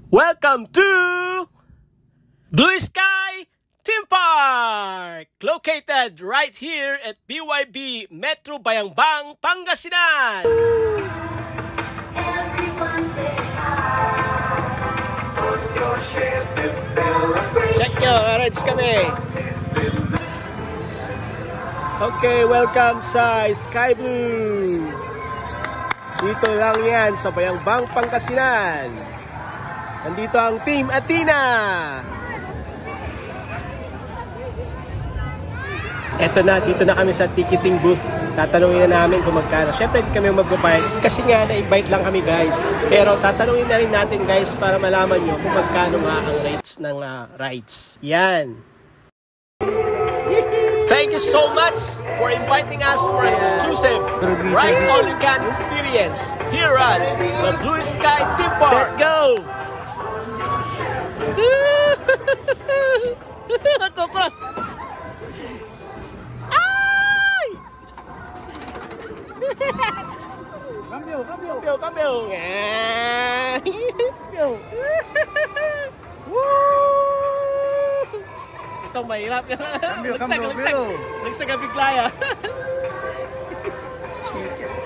Welcome to Blue Sky Theme Park! Located right here at BYB Metro Bayambang, Pangasinan! Check nyo, rides kami! Okay, welcome sa Sky Blue! Dito lang yan sa Bayambang, Pangasinan! Nandito ang Team Athena! Eto na, dito na kami sa ticketing booth. Tatanungin na namin kung magkano. Siyempre, hindi kami magbabayad kasi nga na-invite lang kami, guys. Pero tatanungin na rin natin, guys, para malaman nyo kung magkano nga ang rates ng rides. Yan! Thank you so much for inviting us for an exclusive Ride All You Can experience here at the Blue Sky Theme Park. Let's go! Kokros! Ay! Cambio! Cambio! Ito mahirap yan. Nagsag bigla yan.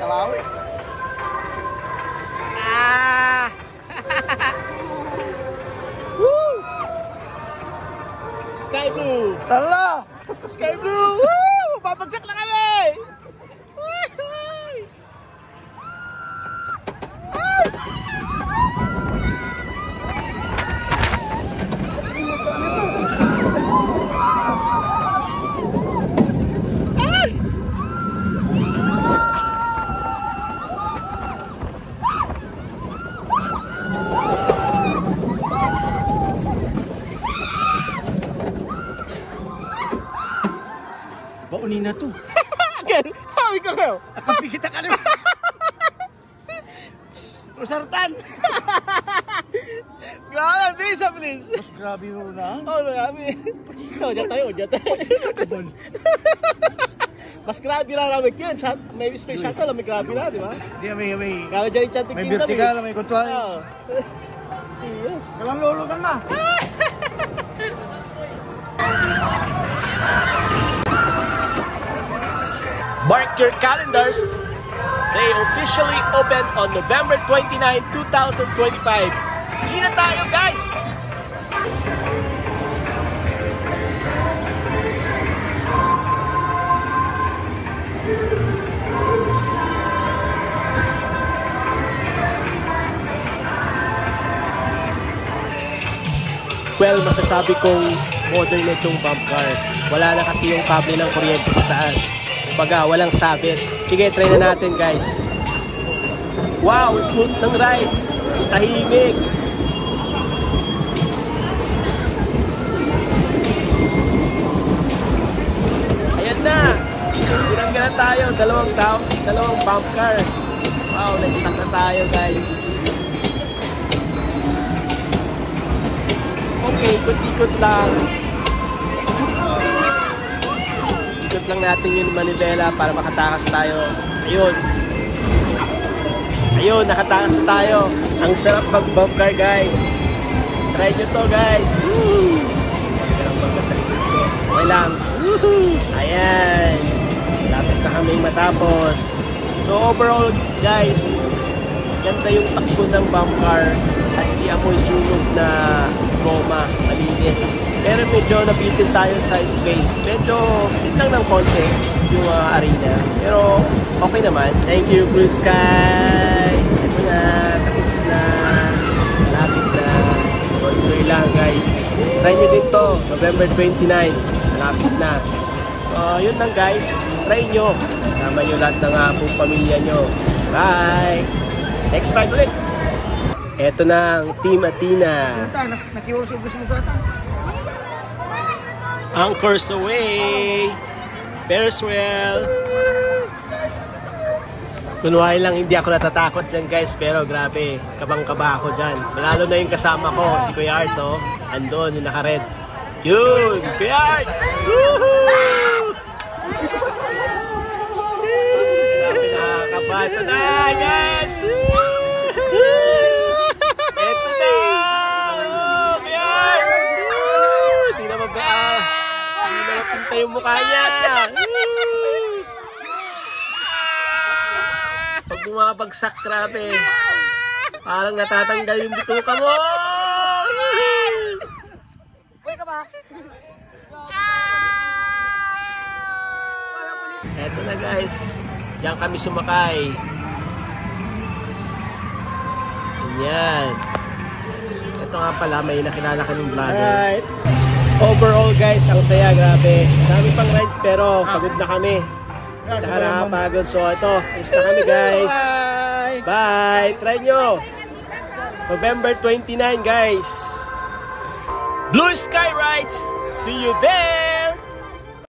Kalawi. Woo! Sky Blue! Tala! Sky Blue! Woo! Papagsak na kami! Baunin na to. Hawi ka kayo. Kapi kita ka naman. Usartan. Grabe, please. Mas grabe mo na. Oh, grabe. Ikaw, dyan tayo. Mas grabe lang namin yun. May space shuttle lang, may grabe na, di ba? Hindi, may Kaya dyan yung chanting may kingdom. vertical, may kuntuhan. Yes. Kalang lolo ka na. Mark your calendars. They officially open on November 29, 2025. Gina tayo, guys! Well, masasabi kong modern na itong bump car. Wala na kasi yung kable ng kuryente sa taas. Baga, walang sabit. Sige, try na natin, guys. Wow, smooth ng rides. Tahimik. Ayan na. Pinanggalan tayo. Dalawang bump car. Wow, na-stuck na tayo, guys. Okay, ikot-ikot lang. Ikot lang natin yung manibela para makatakas tayo. Ayun, nakatakas na tayo. Ang sarap mag-bump car, guys. Try nyo to, guys. Woo! Meron pagkasalikod ko. Okay lang. Woohoo! Ayan. Lapit na kaming matapos. So overall, guys, ganda yung takbo ng bump car at di amoy sunog na goma, malinis. Pero medyo nabitin tayo sa space. Medyo lang ng konti yung arena. Pero okay naman. Thank you, Blue Sky. Ito na, tapos na. Malapit na. So enjoy lang, guys. Try nyo din to, November 29. Malapit na. So yun lang, guys. Try nyo. Kasama nyo lahat ng buong pamilya nyo. Bye! Next time ulit. Ito na ang Team Athena. Nakiusog gusto mo sa ata. Anchors away. Ferris wheel. Kunwari lang hindi ako natatakot dyan, guys. Pero grabe, kabang-kaba ako dyan. Lalo na yung kasama ko, si Kuya Art, oh. Andun, yung naka-red. Yun! Kuya Art! Woohoo! Grabe, nakakaba. Ito na, guys! Ito na! yung mukha niya. Pag bumabagsak, grabe. Parang natatanggal yung bituka mo. Eto na guys. Diyan kami sumakay. Ayan. Ito nga pala, may nakilala kaming vlogger. Alright. Overall guys, ang saya, grabe. Dami pang rides pero pagod na kami. Tsaka nakapagod. So ito, alis na kami guys. Bye! Try nyo! November 29 guys. Blue Sky Rides. See you there!